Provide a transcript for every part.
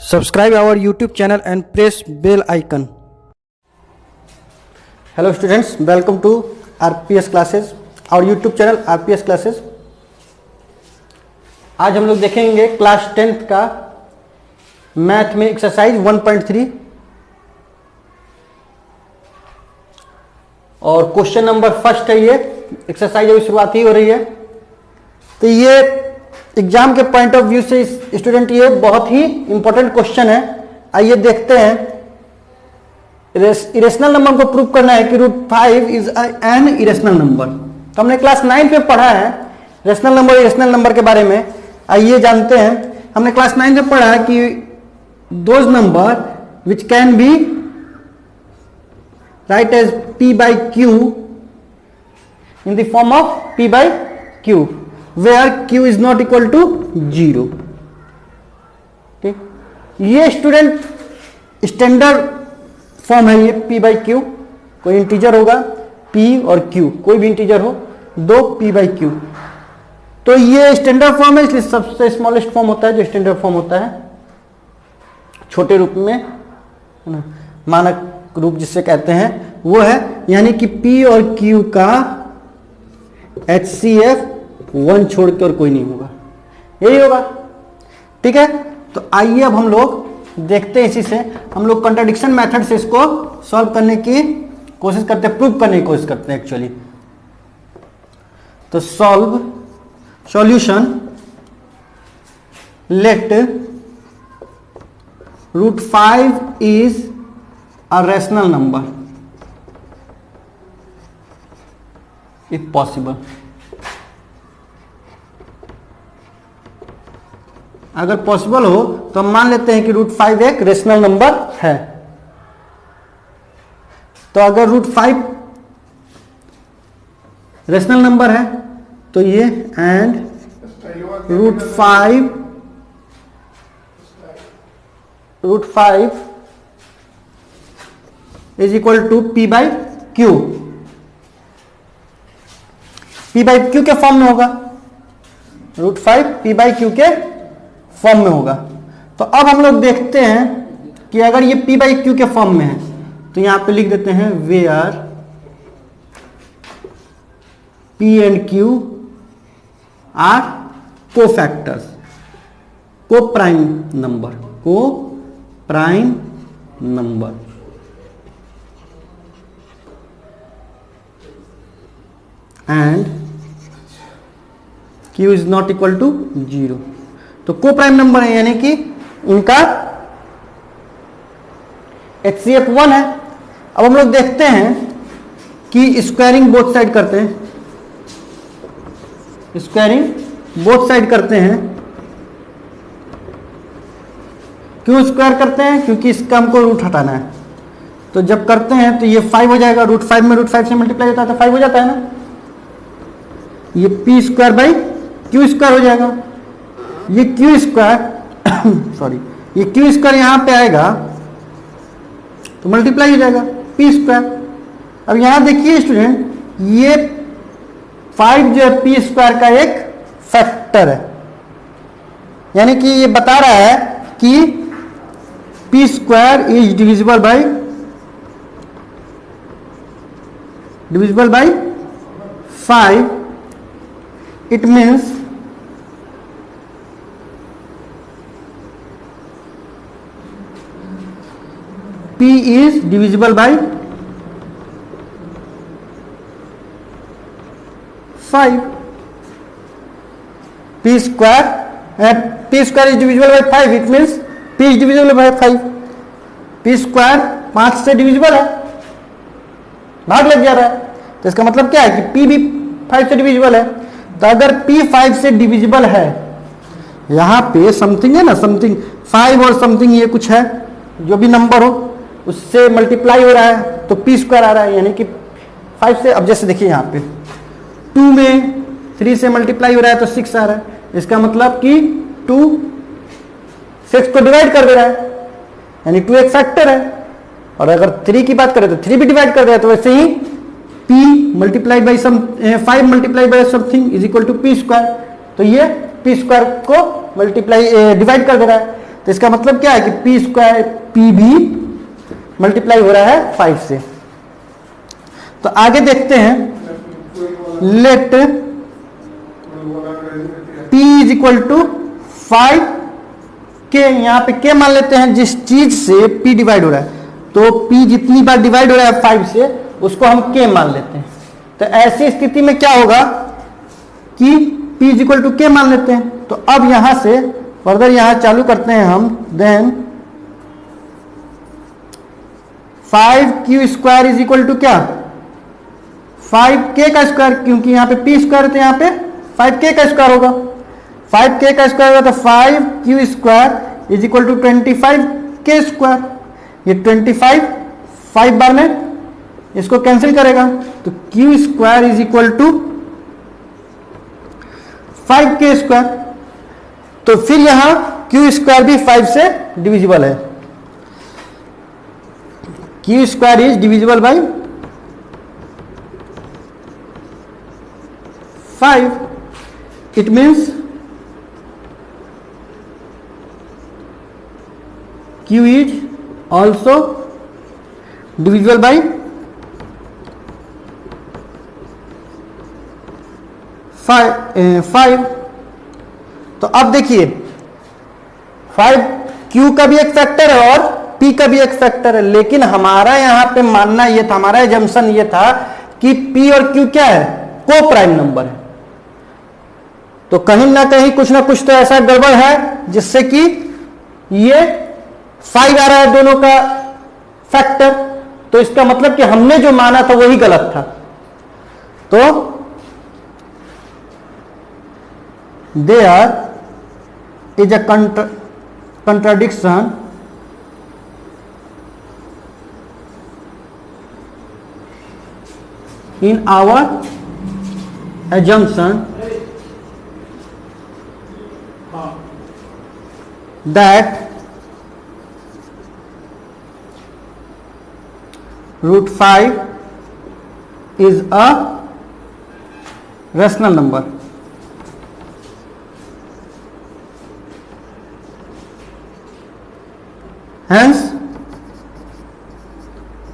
Subscribe our YouTube channel and press bell icon. Hello students, welcome to RPS classes, our YouTube channel RPS classes. आज हम लोग देखेंगे class 10th का math में exercise 1.3 और question number first है। ये एक्सरसाइज अभी शुरुआत ही हो रही है, तो ये एग्जाम के पॉइंट ऑफ व्यू से स्टूडेंट ये बहुत ही इंपॉर्टेंट क्वेश्चन है। आइए देखते हैं। इरेशनल नंबर को प्रूव करना है कि √5 इज एन इरेशनल नंबर। तो हमने क्लास 9 पे पढ़ा है रेशनल नंबर इरेशनल नंबर के बारे में। आइए जानते हैं। हमने क्लास 9 में पढ़ा है कि those number which can be write as p by q in the form of p by q where q is not equal to 0। ठीक, ये स्टूडेंट स्टैंडर्ड फॉर्म है। ये p by q, कोई इंटीजर होगा p और q, कोई भी integer हो, दो p by q। तो ये स्टैंडर्ड फॉर्म है, इसलिए सबसे स्मॉलेस्ट फॉर्म होता है जो स्टैंडर्ड फॉर्म होता है, छोटे रूप में, है ना, मानक रूप जिससे कहते हैं वो है। यानी कि p और q का HCF 1 छोड़ के और कोई नहीं होगा, यही होगा। ठीक है, तो आइए अब हम लोग देखते हैं। इसी से हम लोग कंट्राडिक्शन मेथड से इसको सॉल्व करने की कोशिश करते हैं, प्रूव करने की कोशिश करते हैं एक्चुअली। तो solution let √5 is a rational number if possible। अगर पॉसिबल हो तो हम मान लेते हैं कि √5 एक रेशनल नंबर है। तो अगर √5 रेशनल नंबर है तो ये and √5 is equal to p by q। p by q के फॉर्म में होगा, √5 p by q के फॉर्म में होगा। तो अब हम लोग देखते हैं कि अगर ये p by q के फॉर्म में है तो यहां पे लिख देते हैं where p and q are cofactors, coprime number and q is not equal to 0। तो को प्राइम नंबर है, यानी कि उनका HCF 1 है। अब हम लोग देखते हैं कि स्क्वायरिंग बोथ साइड करते हैं, क्यों स्क्वायर करते हैं? क्योंकि इसका हमको रूट हटाना है। तो जब करते हैं तो ये 5 हो जाएगा, √5 में √5 से मल्टीप्लाई होता है तो 5 हो जाता है ना। ये p square by q square हो जाएगा। ये q स्क्वायर सॉरी ये q स्क्वायर यहां पे आएगा तो मल्टीप्लाई हो जाएगा p स्क्वायर। अब यहां देखिए स्टूडेंट, ये 5 जो है p स्क्वायर का एक फैक्टर है, यानी कि ये बता रहा है कि p square is divisible by 5। It means p is divisible by 5। p square is divisible by 5, it means p is divisible by 5। p square 5 से डिविजिबल है, भाग लग जा रहा है, तो इसका मतलब क्या है कि p भी 5 से डिविजिबल है। तो अगर p 5 से डिविजिबल है, यहां पे समथिंग है ना, समथिंग 5 और समथिंग ये कुछ है, जो भी नंबर हो उससे मल्टीप्लाई हो रहा है तो p स्क्वायर आ रहा है, यानी कि 5 से। अब जैसे देखिए यहाँ पे 2 में 3 से मल्टीप्लाई हो रहा है तो 6 आ रहा है, इसका मतलब कि 2 6 को डिवाइड कर दे रहा है, यानी 2 एक फैक्टर है। और अगर 3 की बात करें तो 3 भी डिवाइड कर दे रहा है। तो वैसे ही p multiply by 5 multiply by something is equal to p square. तो ये p स्क्वायर को मल्टीप्लाई डिवाइड कर दे रहा है। तो इसका मतलब क्या है कि पी स्क्वायर पी भी मल्टीप्लाई हो रहा है 5 से। तो आगे देखते हैं, let P is equal to 5 के, यहां पे के मान लेते हैं जिस चीज से P डिवाइड हो रहा है, तो P जितनी बार डिवाइड हो रहा है 5 से उसको हम के मान लेते हैं। तो ऐसी स्थिति में क्या होगा कि P इज इक्वल टू के मान लेते हैं। तो अब यहां से फर्दर यहां चालू करते हैं हम, then 5q square is equal to क्या, 5k का स्क्वायर, क्योंकि यहां पे p स्क्वायर है तो यहां पे 5k का स्क्वायर होगा। 5k का स्क्वायर होगा तो 5q square is equal to 25k square. ये 25 5 बार में इसको कैंसिल करेगा, तो q square is equal to 5k square. तो फिर यहां q स्क्वायर भी 5 से डिविजिबल है। q square is divisible by 5। It means q is also divisible by 5। तो अब देखिए 5 q का भी एक फैक्टर है और p का भी एक फैक्टर है, लेकिन हमारा यहां पे मानना ये था, हमारा एजम्पशन ये था कि p और q क्या है, को प्राइम नंबर है। तो कहीं ना कहीं कुछ ना कुछ तो ऐसा गड़बड़ है जिससे कि ये 5 आ रहा है दोनों का फैक्टर। तो इसका मतलब कि हमने जो माना था वही गलत था। तो there is a contradiction in our assumption that root 5 is a rational number. Hence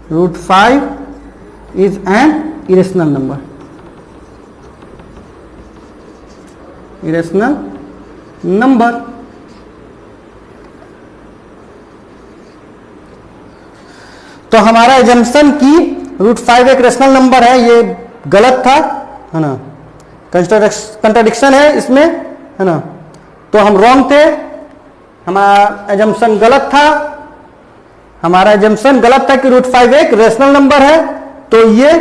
root 5 is an irrational number. Irrational number. तो हमारा एजम्पशन की रूट 5 एक रेशनल नंबर है, ये गलत था, है ना, कंट्राडिक्शन है इसमें, है ना। तो हम रॉन्ग थे, हमारा एजम्पशन गलत था। हमारा एजम्पशन गलत था कि रूट 5 एक रेशनल नंबर है। तो ये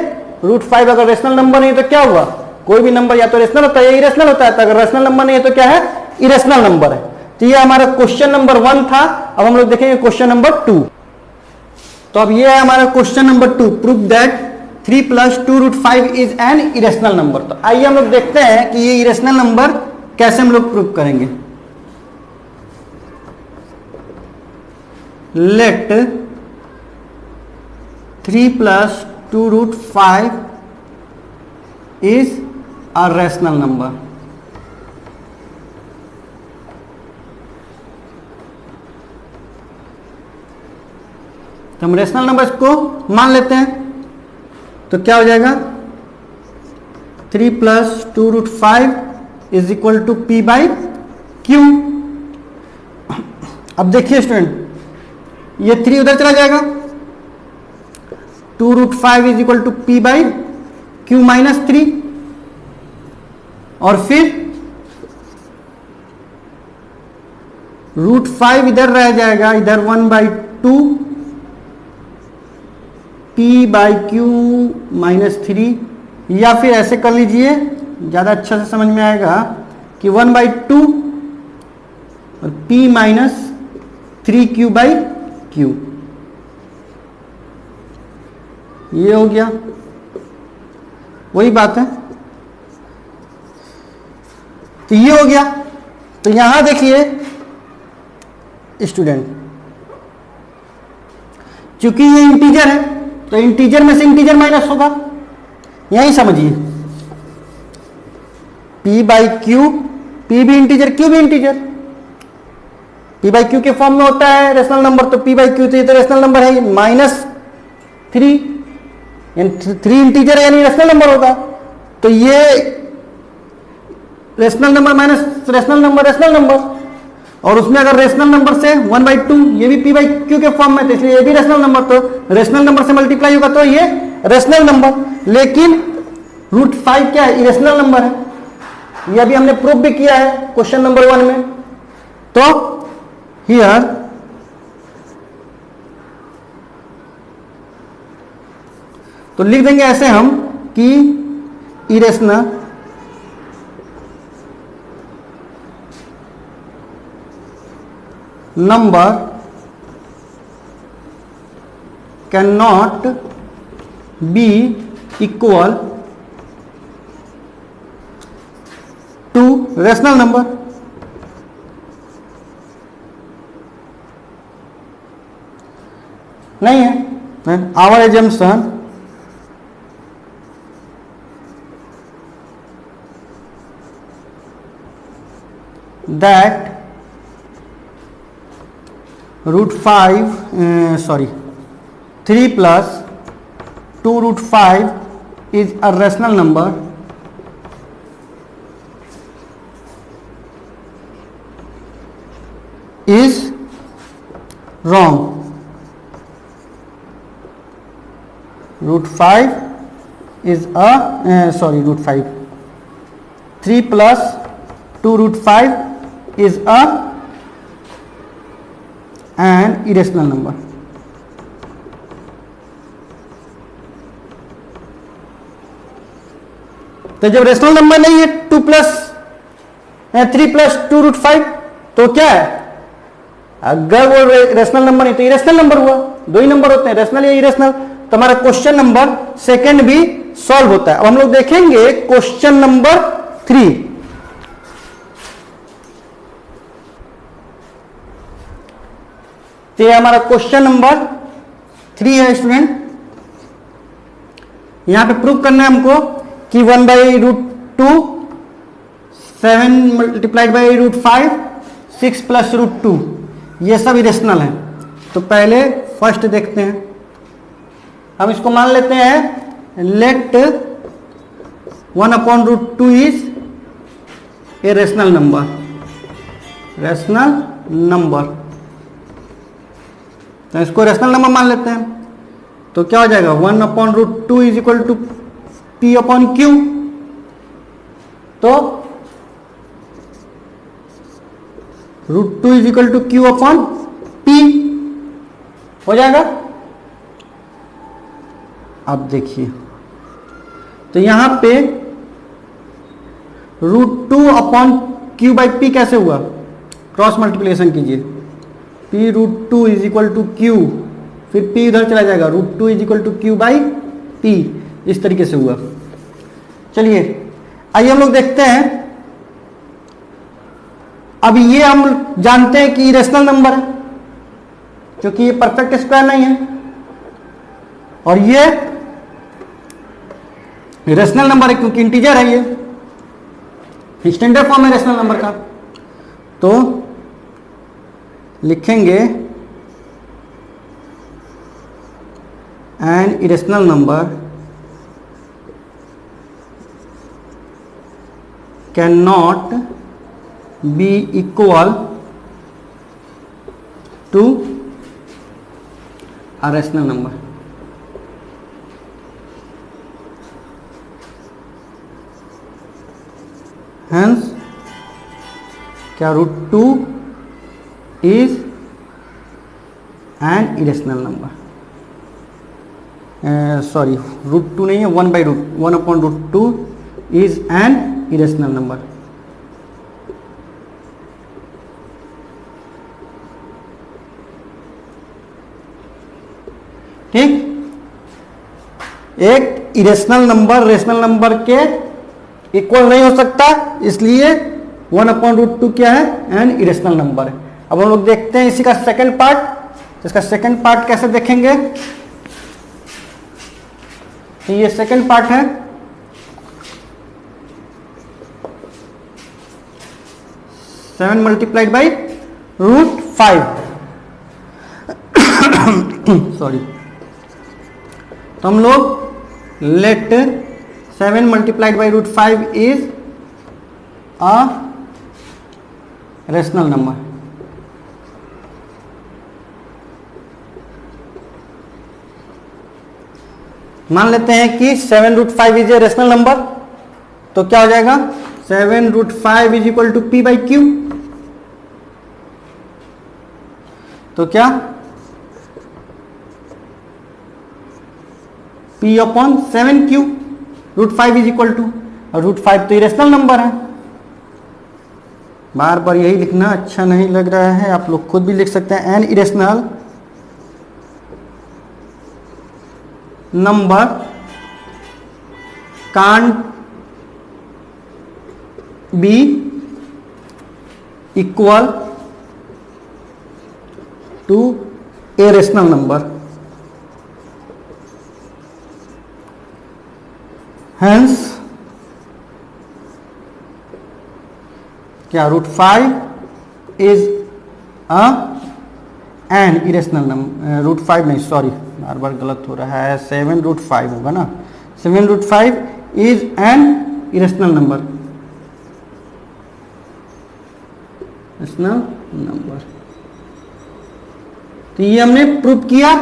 रूट 5 अगर रेशनल नंबर नहीं तो क्या हुआ, कोई भी नंबर या तो रेशनल होता है या इरेशनल होता है। तो अगर रेशनल नंबर नहीं है तो क्या है, इरेशनल नंबर है। तो ये हमारा क्वेश्चन नंबर 1 था। अब हम लोग देखेंगे क्वेश्चन नंबर 2। तो अब ये है हमारा question number 2, prove that 3 + 2 root 5 is an irrational number. तो आइए हम लोग देखते हैं कि ये इरेशनल नंबर कैसे हम लोग प्रूव करेंगे। Let 3 + 2 root 5 is a rational number. तो हम रेशनल नंबर्स को मान लेते हैं। तो क्या हो जाएगा, 3 + 2 root 5 is equal to p by q. अब देखिए स्टूडेंट, ये 3 उधर चला जाएगा, 2 root 5 is equal to p by q minus 3, और फिर रूट 5 इधर रह जाएगा, इधर 1/2 p बाई क्यू माइनस 3, या फिर ऐसे कर लीजिए, ज़्यादा अच्छा से समझ में आएगा कि 1/2 और p minus 3q by Q. ये हो गया, वही बात है। तो ये हो गया। तो यहां देखिए स्टूडेंट, चूंकि ये इंटीजर है तो इंटीजर में से इंटीजर माइनस होगा, यही समझिए। p बाई क्यू, p भी इंटीजर क्यू भी इंटीजर, पी बाई क्यू के फॉर्म में होता है रेशनल नंबर, तो पी बाई क्यू तो ये तो रेशनल नंबर है, -3 यानी 3 इंटीजर यानी रेशनल नंबर होगा। तो ये rational number minus rational number, और उसमें अगर रेशनल नंबर से 1/2 ये भी पी बाई क्यू के फॉर्म में, तो इसलिए ये भी रेशनल नंबर, तो रेशनल नंबर से मल्टीप्लाई होगा तो ये रेशनल नंबर। लेकिन √5 क्या है, इरेशनल नंबर है, ये अभी हमने प्रूफ भी किया है क्वेश्चन नंबर 1 में। तो हियर तो लिख देंगे ऐसे हम कि irrational number can not be equal to rational number. नहीं है, our assumption that √5 3 + 2√5 is a rational number is wrong. √5 is a √5 3 + 2√5 is an irrational number. तो जब रेशनल नंबर नहीं है 3 + 2√5 तो क्या है, अगर वो रेशनल नंबर नहीं तो इरेशनल नंबर हुआ। दो ही नंबर होते हैं, रेशनल या इरेशनल। तो हमारा क्वेश्चन नंबर सेकंड भी सॉल्व होता है। अब हम लोग देखेंगे क्वेश्चन नंबर 3। तो ये हमारा क्वेश्चन नंबर 3 है स्टूडेंट। यहां पे प्रूव करना है हमको कि 1/√2 7 × √5 6 + √2 ये सब इरेशनल है। तो पहले फर्स्ट देखते हैं, हम इसको मान लेते हैं let 1/√2 is a rational number. तो इसको रेशनल नंबर मान लेते हैं। तो क्या हो जाएगा, 1/√2 इज इक्वल टू P/Q। तो √2 इज इक्वल टू Q/P हो जाएगा। अब देखिए, तो यहां पे √2/Q/P कैसे हुआ, क्रॉस मल्टीप्लिकेशन कीजिए। P√2 is equal to Q, फिर P इधर चला जाएगा, √2 इज इक्वल टू Q/P, इस तरीके से हुआ। चलिए आइए हम लोग देखते हैं। अब ये हम जानते हैं कि रेशनल नंबर है क्योंकि ये परफेक्ट स्क्वायर नहीं है, और ये रेशनल नंबर है क्योंकि इंटीजर है, ये स्टैंडर्ड फॉर्म है रेशनल नंबर का। तो लिखेंगे an irrational number can not be equal to a rational number। Hence क्या √2 is an irrational number। Sorry √2 नहीं है, 1/√2 is an irrational number। ठीक, एक इरेशनल नंबर रेशनल नंबर के इक्वल नहीं हो सकता, इसलिए 1/√2 क्या है, एन इरेशनल नंबर है। अब हम लोग देखते हैं इसी का सेकंड पार्ट। इसका सेकंड पार्ट कैसे देखेंगे, तो ये सेकंड पार्ट है। 7 × √5 5 सॉरी, तो हम लोग let 7 multiplied by root 5 is a rational number. मान लेते हैं कि 7 root 5 is a rational number, तो क्या हो जाएगा 7 root 5 is equal to P by q. तो क्या P upon 7Q, root 5 is equal to, और रूट 5 तो इरेशनल नंबर है। बार बार यही लिखना अच्छा नहीं लग रहा है, आप लोग खुद भी लिख सकते हैं। An irrational number can't be equal to a rational number, hence क्या root 5 is an irrational number, root 5 नहीं सॉरी बार बार गलत हो रहा है, 7 रूट 5 होगा ना, 7 root 5 is an irrational number, rational number. तो ये हमने प्रूव किया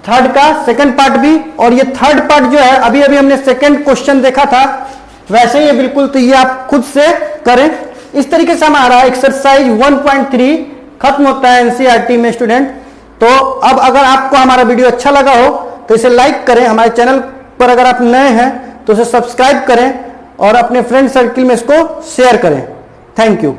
थर्ड का सेकंड पार्ट भी, और ये थर्ड पार्ट जो है अभी अभी हमने सेकंड क्वेश्चन देखा था वैसे ही है बिल्कुल, तो ये आप खुद से करें। इस तरीके से हमारा एक्सरसाइज 1.3 खत्म होता है एनसीईआरटी में स्टूडेंट। तो अब अगर आपको हमारा वीडियो अच्छा लगा हो तो इसे लाइक करें, हमारे चैनल पर अगर आप नए हैं तो इसे सब्सक्राइब करें और अपने फ्रेंड सर्किल में इसको शेयर करें। Thank you.